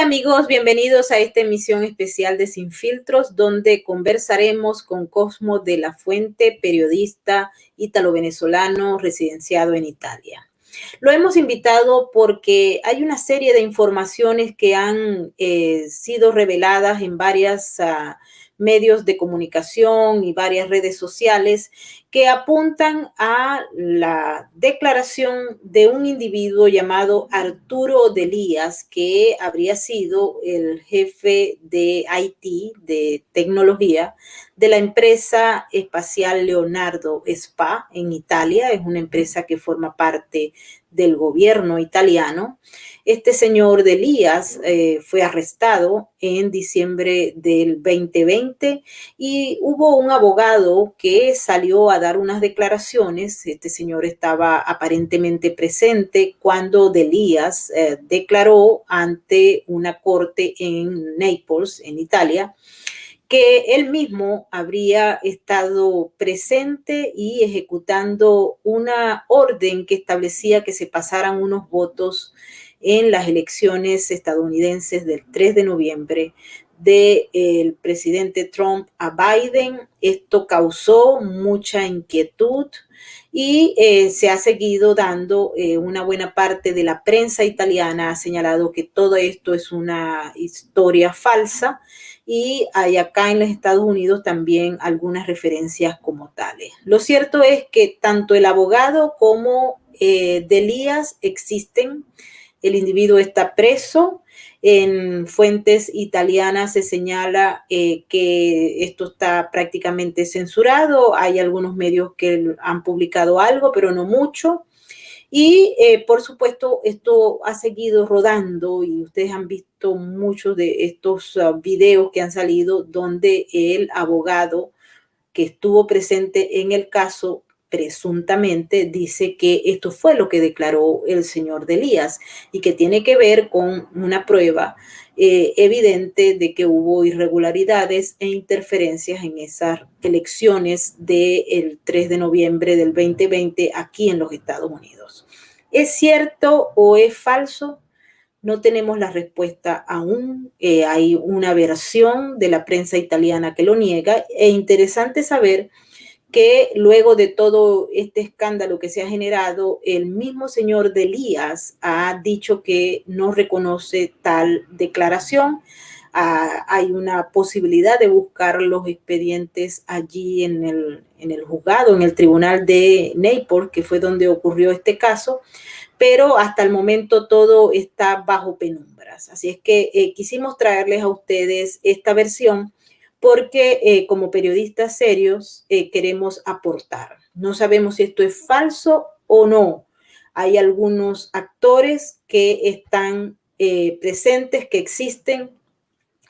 Hola amigos, bienvenidos a esta emisión especial de Sin Filtros, donde conversaremos con Cosmo de la Fuente, periodista ítalo-venezolano residenciado en Italia. Lo hemos invitado porque hay una serie de informaciones que han sido reveladas en varios medios de comunicación y varias redes sociales que apuntan a la declaración de un individuo llamado Arturo Delías, que habría sido el jefe de IT, de tecnología, de la empresa espacial Leonardo SPA en Italia. Es una empresa que forma parte del gobierno italiano. Este señor Delías fue arrestado en diciembre del 2020 y hubo un abogado que salió a dar unas declaraciones. Este señor estaba aparentemente presente cuando Delías declaró ante una corte en Nápoles, en Italia, que él mismo habría estado presente y ejecutando una orden que establecía que se pasaran unos votos en las elecciones estadounidenses del 3 de noviembre del presidente Trump a Biden. Esto causó mucha inquietud y se ha seguido dando. Una buena parte de la prensa italiana ha señalado que todo esto es una historia falsa, y hay acá en los Estados Unidos también algunas referencias como tales. Lo cierto es que tanto el abogado como Delías existen. El individuo está preso. En fuentes italianas se señala que esto está prácticamente censurado. Hay algunos medios que han publicado algo, pero no mucho. Y por supuesto, esto ha seguido rodando y ustedes han visto muchos de estos videos que han salido donde el abogado que estuvo presente en el caso presuntamente dice que esto fue lo que declaró el señor Delías y que tiene que ver con una prueba evidente de que hubo irregularidades e interferencias en esas elecciones del 3 de noviembre del 2020 aquí en los Estados Unidos. ¿Es cierto o es falso? No tenemos la respuesta aún. Hay una versión de la prensa italiana que lo niega. Es interesante saber que luego de todo este escándalo que se ha generado, el mismo señor Delías ha dicho que no reconoce tal declaración. Hay una posibilidad de buscar los expedientes allí en el juzgado, en el tribunal de Nápoles, que fue donde ocurrió este caso, pero hasta el momento todo está bajo penumbras. Así es que quisimos traerles a ustedes esta versión porque como periodistas serios queremos aportar. No sabemos si esto es falso o no. Hay algunos actores que están presentes, que existen,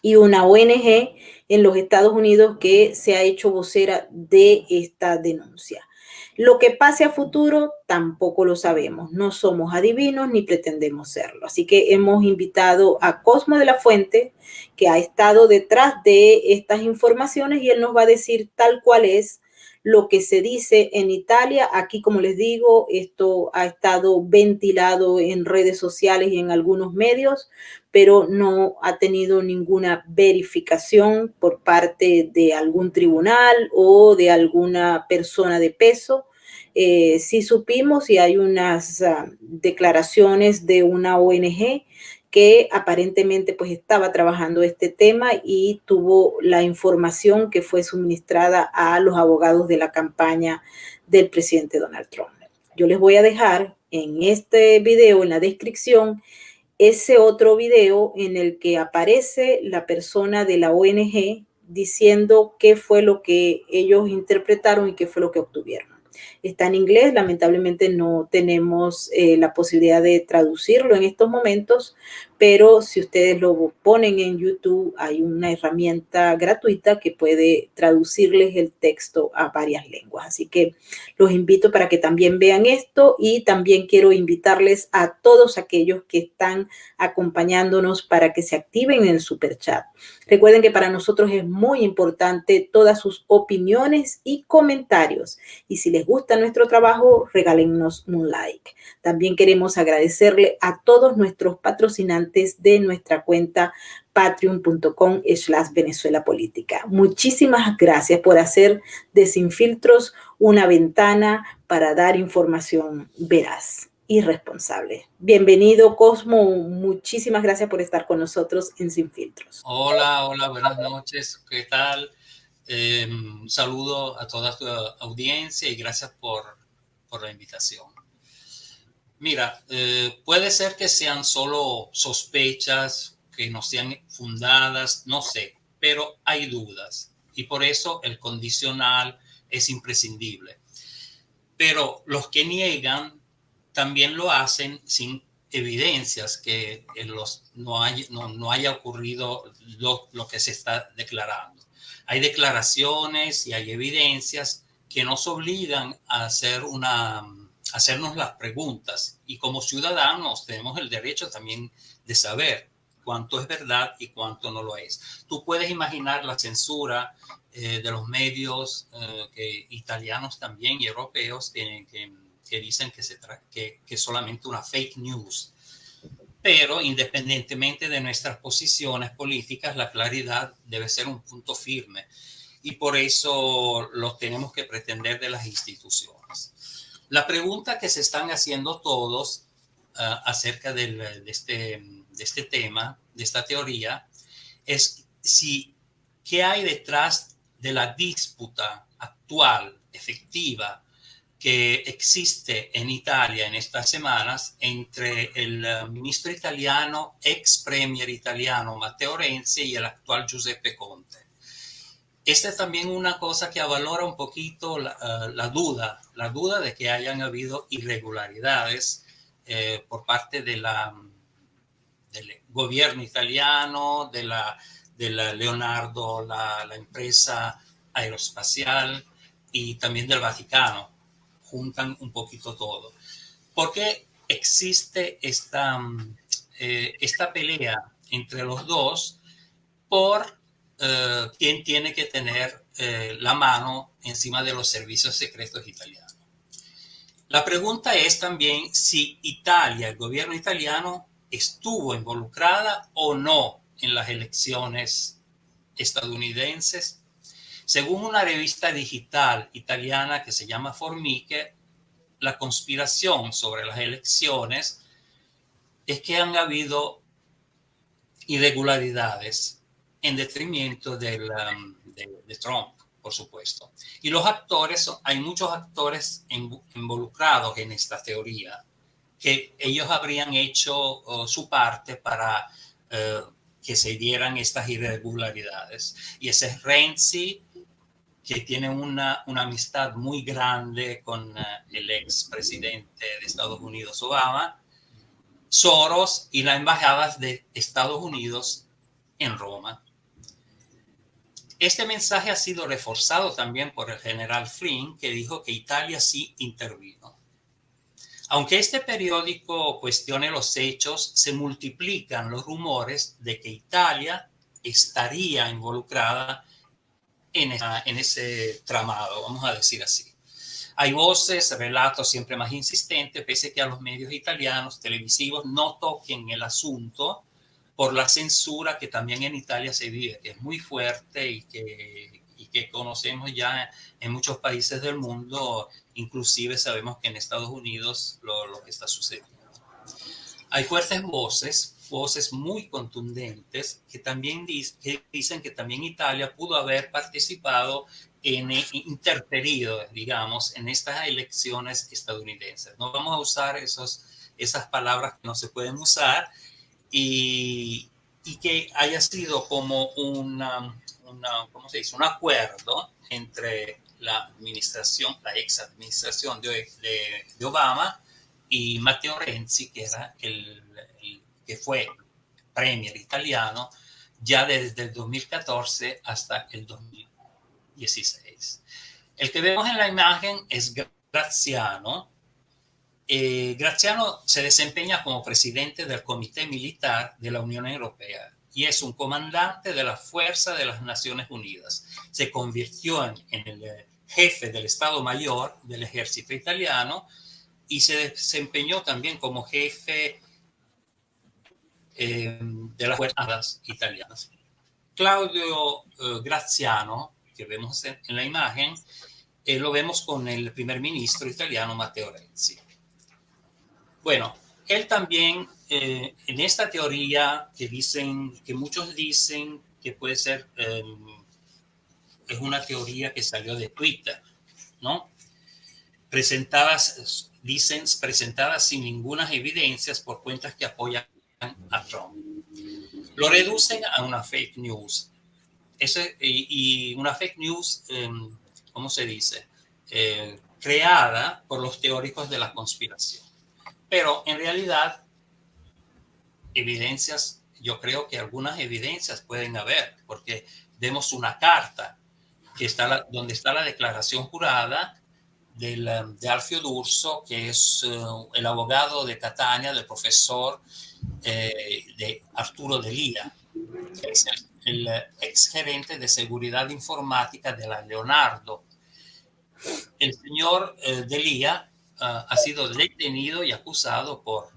y una ONG en los Estados Unidos que se ha hecho vocera de esta denuncia. Lo que pase a futuro tampoco lo sabemos. No somos adivinos ni pretendemos serlo. Así que hemos invitado a Cosmo de la Fuente, que ha estado detrás de estas informaciones, y él nos va a decir tal cual es lo que se dice en Italia. Aquí, como les digo, esto ha estado ventilado en redes sociales y en algunos medios, pero no ha tenido ninguna verificación por parte de algún tribunal o de alguna persona de peso. Sí supimos, y hay unas declaraciones de una ONG que aparentemente pues estaba trabajando este tema y tuvo la información que fue suministrada a los abogados de la campaña del presidente Donald Trump. Yo les voy a dejar en este video, en la descripción, ese otro video en el que aparece la persona de la ONG diciendo qué fue lo que ellos interpretaron y qué fue lo que obtuvieron. Está en inglés, lamentablemente no tenemos la posibilidad de traducirlo en estos momentos, pero si ustedes lo ponen en YouTube, hay una herramienta gratuita que puede traducirles el texto a varias lenguas. Así que los invito para que también vean esto, y también quiero invitarles a todos aquellos que están acompañándonos para que se activen en el super chat. Recuerden que para nosotros es muy importante todas sus opiniones y comentarios, y si les gusta nuestro trabajo, regálennos un like. También queremos agradecerle a todos nuestros patrocinantes donantes de nuestra cuenta patreon.com/Venezuela Política. Muchísimas gracias por hacer de Sin Filtros una ventana para dar información veraz y responsable. Bienvenido, Cosmo. Muchísimas gracias por estar con nosotros en Sin Filtros. Hola, buenas noches. ¿Qué tal? Un saludo a toda tu audiencia y gracias por la invitación. Mira, puede ser que sean solo sospechas, que no sean fundadas, no sé, pero hay dudas y por eso el condicional es imprescindible. Pero los que niegan también lo hacen sin evidencias que no haya ocurrido lo que se está declarando. Hay declaraciones y hay evidencias que nos obligan a hacernos las preguntas, y como ciudadanos tenemos el derecho también de saber cuánto es verdad y cuánto no lo es. Tú puedes imaginar la censura de los medios italianos también y europeos que dicen que es solamente una fake news. Pero independientemente de nuestras posiciones políticas, la claridad debe ser un punto firme y por eso lo tenemos que pretender de las instituciones. La pregunta que se están haciendo todos acerca de este tema, de esta teoría, es qué hay detrás de la disputa actual, efectiva, que existe en Italia en estas semanas entre el ministro italiano, ex premier italiano Matteo Renzi y el actual Giuseppe Conte. Esta es también una cosa que avalora un poquito la duda de que hayan habido irregularidades por parte del gobierno italiano, de la Leonardo, la empresa aeroespacial, y también del Vaticano. Juntan un poquito todo. ¿Por qué existe esta pelea entre los dos por quién tiene que tener la mano encima de los servicios secretos italianos? La pregunta es también si Italia, el gobierno italiano, estuvo involucrada o no en las elecciones estadounidenses. Según una revista digital italiana que se llama Formiche, la conspiración sobre las elecciones es que han habido irregularidades en detrimento de Trump, por supuesto. Y los actores, hay muchos actores involucrados en esta teoría, que ellos habrían hecho su parte para que se dieran estas irregularidades. Y ese es Renzi, que tiene una amistad muy grande con el expresidente de Estados Unidos, Obama, Soros y la embajada de Estados Unidos en Roma. Este mensaje ha sido reforzado también por el general Flynn, que dijo que Italia sí intervino. Aunque este periódico cuestione los hechos, se multiplican los rumores de que Italia estaría involucrada en ese tramado, vamos a decir así. Hay voces, relatos siempre más insistentes, pese que a los medios italianos televisivos no toquen el asunto por la censura que también en Italia se vive, que es muy fuerte y que conocemos ya en muchos países del mundo. Inclusive sabemos que en Estados Unidos lo que está sucediendo. Hay fuertes voces muy contundentes que también dicen que también Italia pudo haber participado interferido, digamos, en estas elecciones estadounidenses. No vamos a usar esas palabras que no se pueden usar, y que haya sido como ¿cómo se dice? Un acuerdo entre la ex administración de Obama y Matteo Renzi, que era que fue premier italiano ya desde el 2014 hasta el 2016. El que vemos en la imagen es Graziano. Graziano se desempeña como presidente del Comité Militar de la Unión Europea y es un comandante de la Fuerza de las Naciones Unidas. Se convirtió en el jefe del Estado Mayor del Ejército Italiano y se desempeñó también como jefe de las Fuerzas Armadas italianas. Claudio Graziano, que vemos en la imagen, lo vemos con el primer ministro italiano Matteo Renzi. Bueno, él también, en esta teoría que muchos dicen que puede ser, es una teoría que salió de Twitter, ¿no? Presentadas sin ninguna evidencia por cuentas que apoyan a Trump. Lo reducen a una fake news. Y una fake news, ¿cómo se dice? Creada por los teóricos de la conspiración. Pero en realidad, evidencias, yo creo que algunas evidencias pueden haber, porque vemos una carta que está donde está la declaración jurada de Alfio D'Urso, que es el abogado de Catania, del profesor de Arturo Delia, que es el ex gerente de seguridad informática de la Leonardo. El señor Delia ha sido detenido y acusado por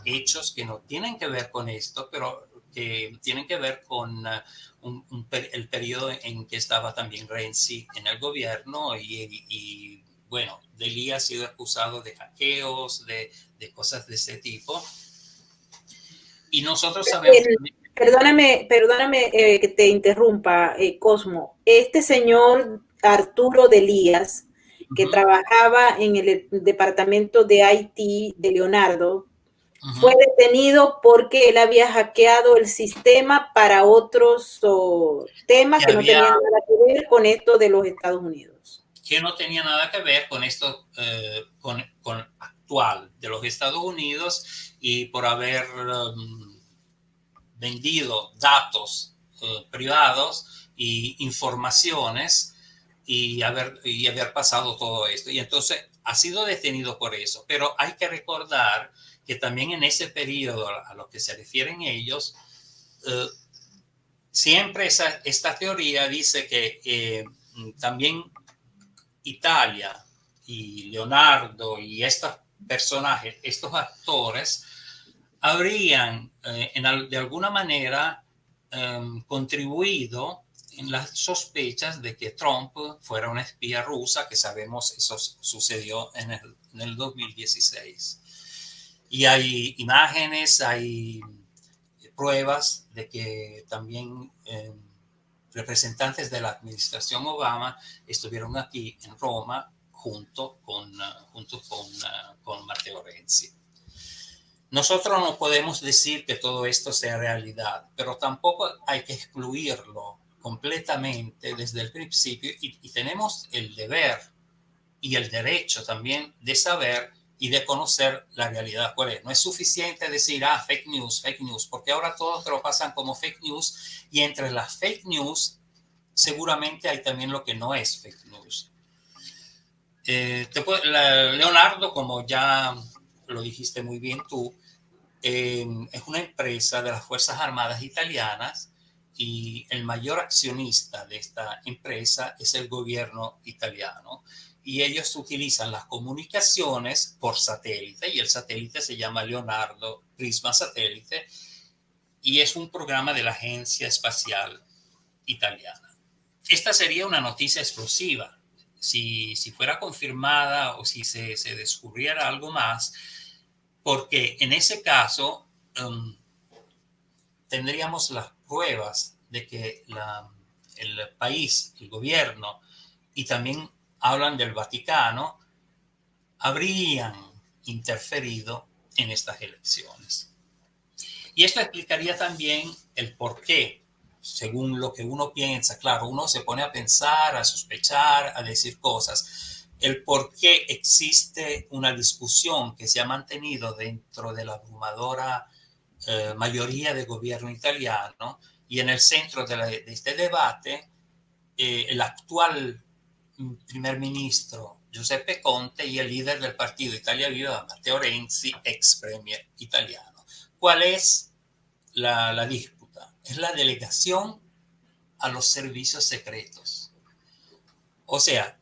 hechos que no tienen que ver con esto, pero que tienen que ver con el periodo en que estaba también Renzi en el gobierno y bueno, Delia ha sido acusado de hackeos, de cosas de ese tipo. Y nosotros sabemos... Perdóname que te interrumpa, Cosmo. Este señor Arturo Delías, que trabajaba en el departamento de IT de Leonardo, fue detenido porque él había hackeado el sistema para otros temas que no tenían nada que ver con esto de los Estados Unidos. Que no tenía nada que ver con esto, con actual de los Estados Unidos, y por haber vendido datos privados e informaciones y haber pasado todo esto. Y entonces ha sido detenido por eso. Pero hay que recordar que también en ese periodo a lo que se refieren ellos, siempre esta teoría dice que también Italia y Leonardo y estos personajes, estos actores, habrían de alguna manera contribuido en las sospechas de que Trump fuera una espía rusa, que sabemos eso sucedió en el 2016. Y hay imágenes, hay pruebas de que también representantes de la administración Obama estuvieron aquí en Roma junto con Matteo Renzi. Nosotros no podemos decir que todo esto sea realidad, pero tampoco hay que excluirlo completamente desde el principio y tenemos el deber y el derecho también de saber y de conocer la realidad cuál es. No es suficiente decir, fake news, porque ahora todos te lo pasan como fake news, y entre las fake news seguramente hay también lo que no es fake news. Leonardo, como ya lo dijiste muy bien tú, es una empresa de las Fuerzas Armadas italianas, y el mayor accionista de esta empresa es el gobierno italiano, y ellos utilizan las comunicaciones por satélite, y el satélite se llama Leonardo Prisma Satélite, y es un programa de la Agencia Espacial Italiana. Esta sería una noticia explosiva. Si fuera confirmada o si se descubriera algo más, porque en ese caso tendríamos las pruebas de que el país, el gobierno, y también hablan del Vaticano, habrían interferido en estas elecciones. Y esto explicaría también el por qué, según lo que uno piensa. Claro, uno se pone a pensar, a sospechar, a decir cosas. El por qué existe una discusión que se ha mantenido dentro de la abrumadora mayoría del gobierno italiano, y en el centro de este debate el actual primer ministro Giuseppe Conte y el líder del partido Italia Viva, Matteo Renzi, ex premier italiano. ¿Cuál es la disputa? Es la delegación a los servicios secretos. O sea,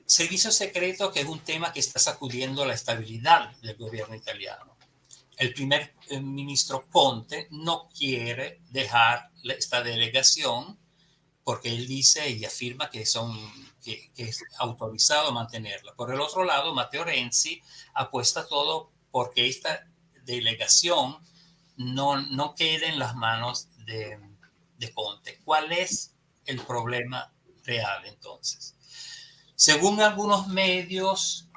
servicios secretos, que es un tema que está sacudiendo la estabilidad del gobierno italiano. el primer ministro Conte no quiere dejar esta delegación porque él dice y afirma que es autorizado a mantenerla. Por el otro lado, Matteo Renzi apuesta todo porque esta delegación no quede en las manos de Conte. ¿Cuál es el problema real entonces? Según algunos medios,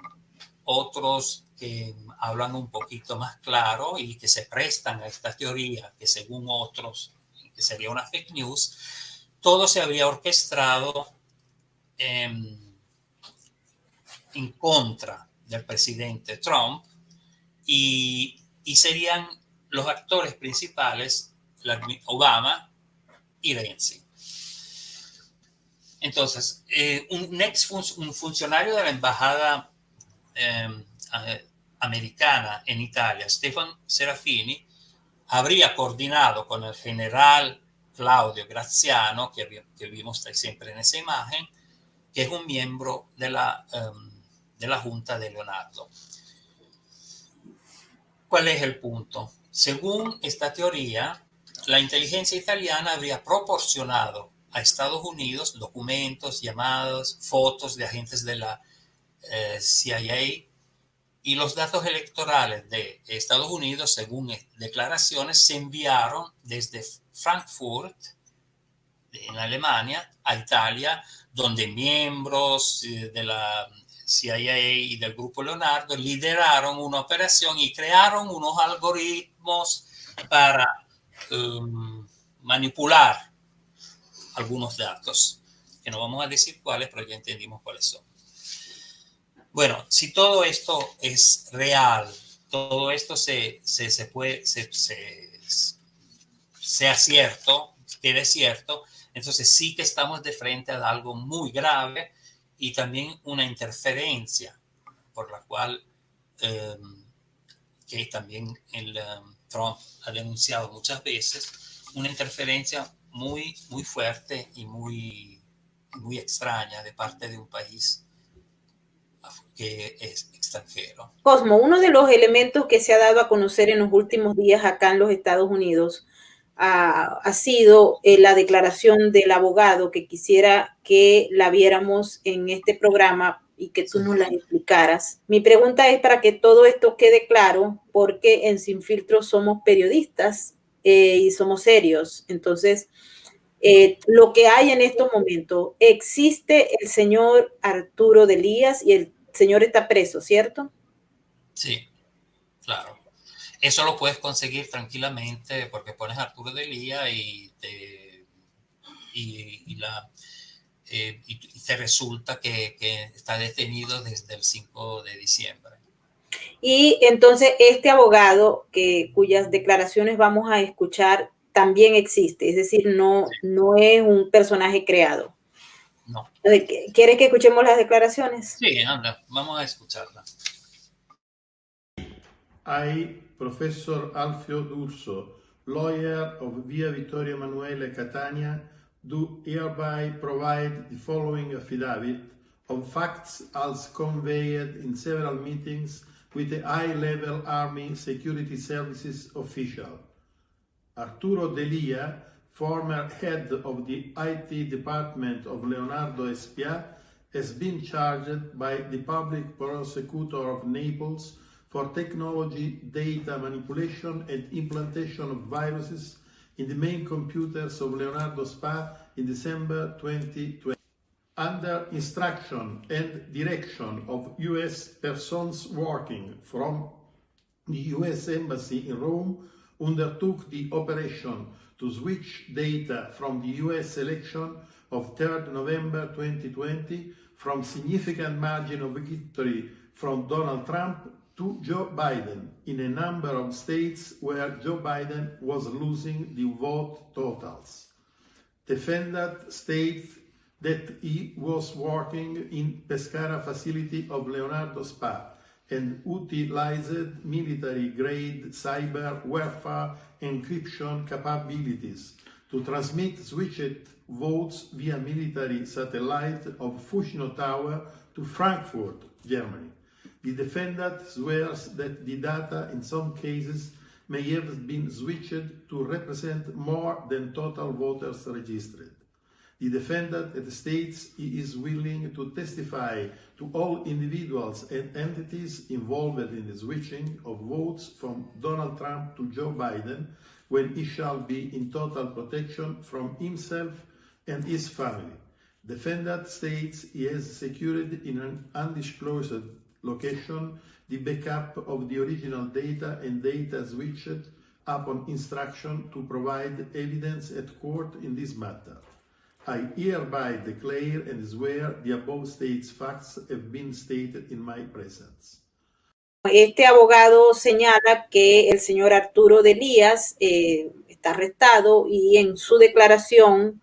otros que hablan un poquito más claro y que se prestan a esta teoría, que según otros que sería una fake news, todo se había orquestado en contra del presidente Trump y serían los actores principales Obama y Renzi. Entonces, un funcionario de la embajada americana en Italia, Stefan Serafini, habría coordinado con el general Claudio Graziano, que vimos siempre en esa imagen, que es un miembro de la Junta de Leonardo. ¿Cuál es el punto? Según esta teoría, la inteligencia italiana habría proporcionado a Estados Unidos documentos, llamadas, fotos de agentes de la CIA y los datos electorales de Estados Unidos, según declaraciones, se enviaron desde Frankfurt, en Alemania, a Italia, donde miembros de la CIA y del Grupo Leonardo lideraron una operación y crearon unos algoritmos para manipular algunos datos, que no vamos a decir cuáles, pero ya entendimos cuáles son. Bueno, si todo esto es real, todo esto sea cierto, quede cierto, entonces sí que estamos de frente a algo muy grave y también una interferencia por la cual que también Trump ha denunciado muchas veces, una interferencia muy, muy fuerte y muy extraña de parte de un país que es extranjero. Cosmo, uno de los elementos que se ha dado a conocer en los últimos días acá en los Estados Unidos ha sido la declaración del abogado, que quisiera que la viéramos en este programa y que tú nos la explicaras. Mi pregunta es para que todo esto quede claro, porque en Sin Filtro somos periodistas y somos serios. Entonces, lo que hay en estos momentos, existe el señor Arturo Delías y el señor está preso, ¿cierto? Sí, claro. Eso lo puedes conseguir tranquilamente porque pones Arturo Delía y te resulta que está detenido desde el 5 de diciembre. Y entonces este abogado cuyas declaraciones vamos a escuchar también existe, es decir, no es un personaje creado. No. ¿Quieres que escuchemos las declaraciones? Sí, anda, vamos a escucharla. I, Professor Alfio D'Urso, lawyer of Via Vittorio Emanuele, Catania, do hereby provide the following affidavit of facts as conveyed in several meetings with the high-level Army Security Services official. Arturo Delía, former head of the IT department of Leonardo Spa, has been charged by the public prosecutor of Naples for technology, data manipulation and implantation of viruses in the main computers of Leonardo Spa in December 2020. Under instruction and direction of U.S. persons working from the U.S. Embassy in Rome, undertook the operation to switch data from the U.S. election of 3rd November 2020 from significant margin of victory from Donald Trump to Joe Biden in a number of states where Joe Biden was losing the vote totals. Defendant states that he was working in Pescara facility of Leonardo Spa and utilized military-grade cyber warfare encryption capabilities to transmit switched votes via military satellite of Fushino Tower to Frankfurt, Germany. The defendant swears that the data in some cases may have been switched to represent more than total voters registered. The defendant states he is willing to testify to all individuals and entities involved in the switching of votes from Donald Trump to Joe Biden when he shall be in total protection from himself and his family. Defendant states he has secured in an undisclosed location the backup of the original data and data switched upon instruction to provide evidence at court in this matter. I hereby declare and swear the above stated facts have been stated in my presence. Este abogado señala que el señor Arturo Delías está arrestado y en su declaración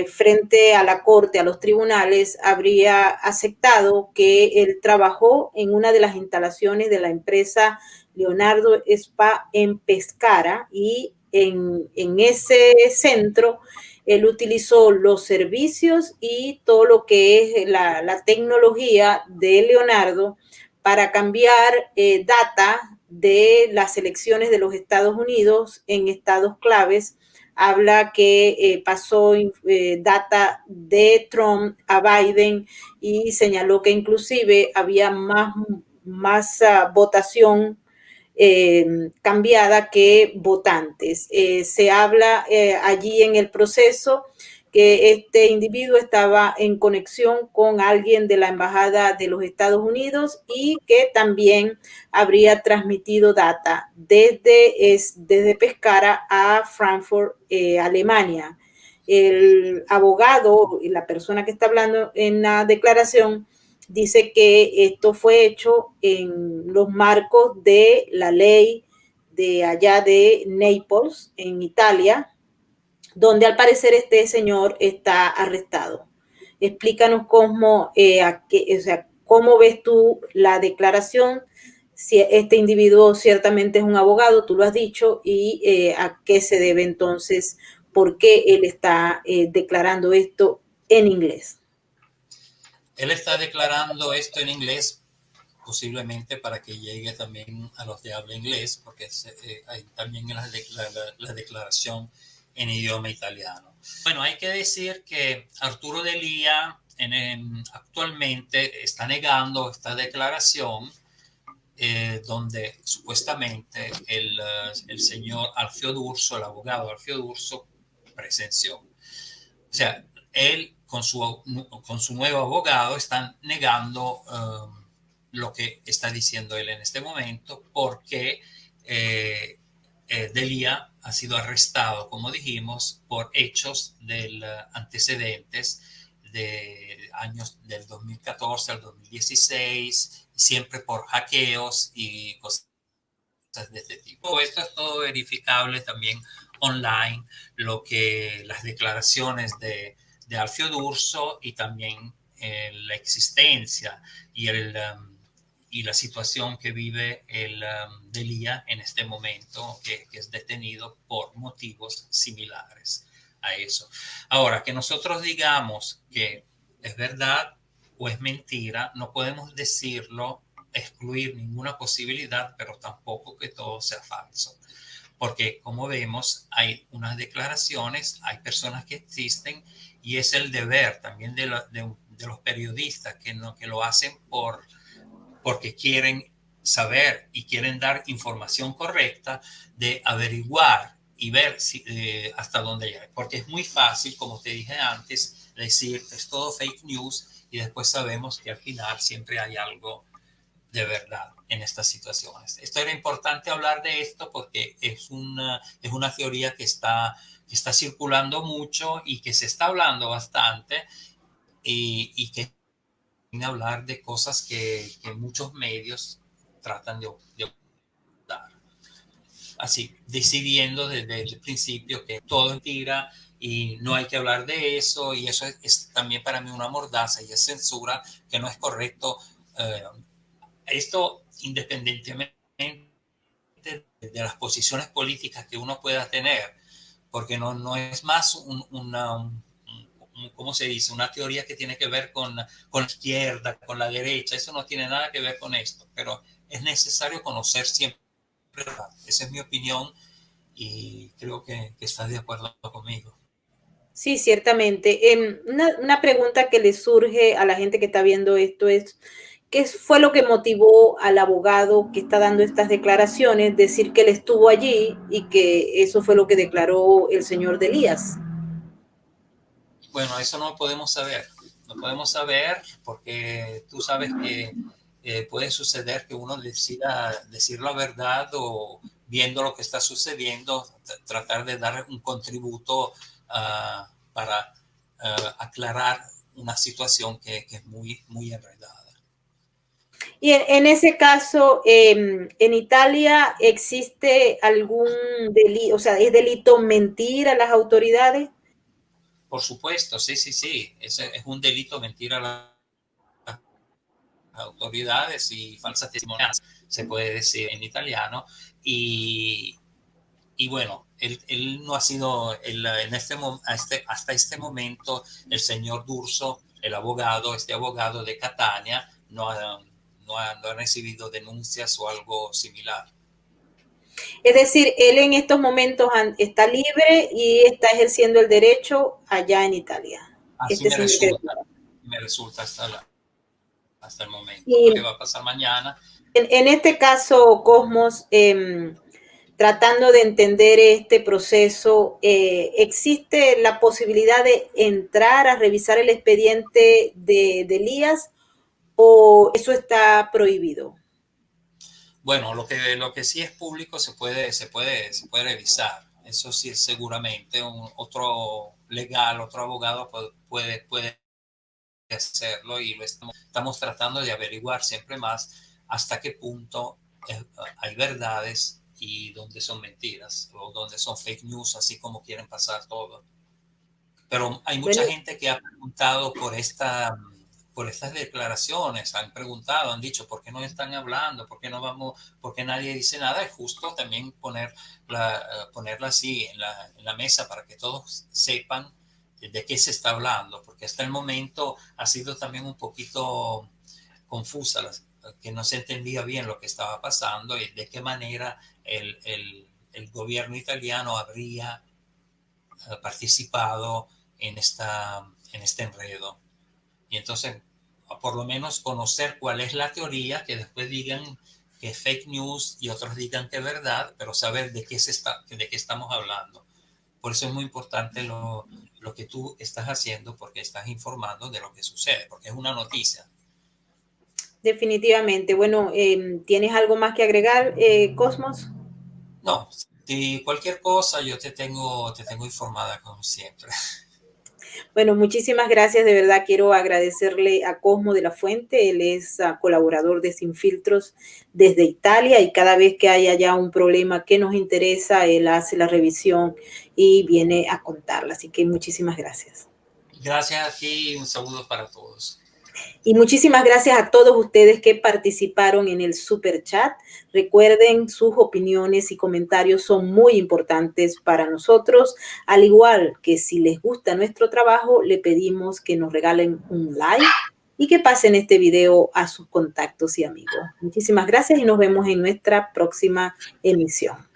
frente a la corte, a los tribunales, habría aceptado que él trabajó en una de las instalaciones de la empresa Leonardo Spa en Pescara y en ese centro él utilizó los servicios y todo lo que es la tecnología de Leonardo para cambiar data de las elecciones de los Estados Unidos en estados claves. Habla que pasó data de Trump a Biden y señaló que inclusive había más votación cambiada que votantes. Se habla allí en el proceso que este individuo estaba en conexión con alguien de la Embajada de los Estados Unidos y que también habría transmitido data desde Pescara a Frankfurt, Alemania. El abogado y la persona que está hablando en la declaración dice que esto fue hecho en los marcos de la ley de allá de Nápoles, en Italia, donde al parecer este señor está arrestado. Explícanos cómo, cómo ves tú la declaración, si este individuo ciertamente es un abogado, tú lo has dicho, y a qué se debe entonces, por qué él está declarando esto en inglés. Él está declarando esto en inglés posiblemente para que llegue también a los de habla inglés, porque hay también la declaración en idioma italiano. Bueno, hay que decir que Arturo Delías actualmente está negando esta declaración donde supuestamente el señor Alfio D'Urso, el abogado Alfio D'Urso, presenció. O sea, él con su nuevo abogado están negando lo que está diciendo él en este momento, porque Delías ha sido arrestado, como dijimos, por hechos antecedentes de años del 2014 al 2016, siempre por hackeos y cosas de este tipo. Esto es todo verificable también online, las declaraciones de Alfio D'Urso y también la existencia y la situación que vive Delías en este momento, que es detenido por motivos similares a eso. Ahora, que nosotros digamos que es verdad o es mentira, no podemos decirlo, excluir ninguna posibilidad, pero tampoco que todo sea falso. Porque como vemos, hay unas declaraciones, hay personas que existen y es el deber también de los periodistas que lo hacen porque quieren saber y quieren dar información correcta, de averiguar y ver hasta dónde llega. Porque es muy fácil, como te dije antes, decir es todo fake news y después sabemos que al final siempre hay algo de verdad en estas situaciones. Esto era importante hablar de esto porque es una teoría que está circulando mucho y que se está hablando bastante y que viene a hablar de cosas que muchos medios tratan de ocultar. Así, decidiendo desde el principio que todo es mentira y no hay que hablar de eso, y eso es también para mí una mordaza y es censura que no es correcto. Esto independientemente de las posiciones políticas que uno pueda tener, porque no es más un ¿cómo se dice? Una teoría que tiene que ver con la izquierda, con la derecha. Eso no tiene nada que ver con esto, pero es necesario conocer siempre. Esa es mi opinión y creo que estás de acuerdo conmigo. Sí, ciertamente. Una pregunta que le surge a la gente que está viendo esto es, ¿qué fue lo que motivó al abogado que está dando estas declaraciones decir que él estuvo allí y que eso fue lo que declaró el señor Delías? Bueno, eso no lo podemos saber. No podemos saber porque tú sabes que puede suceder que uno decida decir la verdad o viendo lo que está sucediendo, tratar de dar un contributo para aclarar una situación que es muy, muy enredada. Y en ese caso, en Italia, ¿existe algún delito, o sea, es delito mentir a las autoridades? Por supuesto, sí, sí, sí. Es un delito mentir a las autoridades y falsas testimoniales, se puede decir en italiano. Y bueno, él no ha sido, hasta este momento, el señor D'Urso, el abogado, este abogado de Catania, no ha recibido denuncias o algo similar. Es decir, él en estos momentos está libre y está ejerciendo el derecho allá en Italia. Así Este señor que declara. me resulta hasta el momento. Y ¿Qué va a pasar mañana? en este caso, Cosmos, tratando de entender este proceso, ¿existe la posibilidad de entrar a revisar el expediente de Elías o eso está prohibido? Bueno, lo que sí es público se puede revisar. Eso sí, seguramente otro legal, otro abogado puede hacerlo y estamos tratando de averiguar siempre más hasta qué punto hay verdades y dónde son mentiras o dónde son fake news, así como quieren pasar todo. Pero hay mucha Bueno, gente que ha preguntado por estas declaraciones, han preguntado, han dicho, ¿por qué no están hablando? ¿Por qué no vamos? ¿Por qué nadie dice nada? Es justo también ponerla así en la mesa para que todos sepan de qué se está hablando, porque hasta el momento ha sido también un poquito confusa, que no se entendía bien lo que estaba pasando y de qué manera el gobierno italiano habría participado en este enredo. Y entonces, por lo menos conocer cuál es la teoría, que después digan que es fake news y otros digan que es verdad, pero saber de qué estamos hablando. Por eso es muy importante lo que tú estás haciendo, porque estás informando de lo que sucede, porque es una noticia. definitivamente. Bueno, ¿tienes algo más que agregar, Cosmos? No, si cualquier cosa yo te tengo informada como siempre. Bueno, muchísimas gracias. De verdad quiero agradecerle a Cosmo de la Fuente. Él es colaborador de Sin Filtros desde Italia y cada vez que haya ya un problema que nos interesa, él hace la revisión y viene a contarla. Así que muchísimas gracias. Gracias a ti y un saludo para todos. Y muchísimas gracias a todos ustedes que participaron en el super chat. Recuerden, sus opiniones y comentarios son muy importantes para nosotros. Al igual que si les gusta nuestro trabajo, le pedimos que nos regalen un like y que pasen este video a sus contactos y amigos. Muchísimas gracias y nos vemos en nuestra próxima emisión.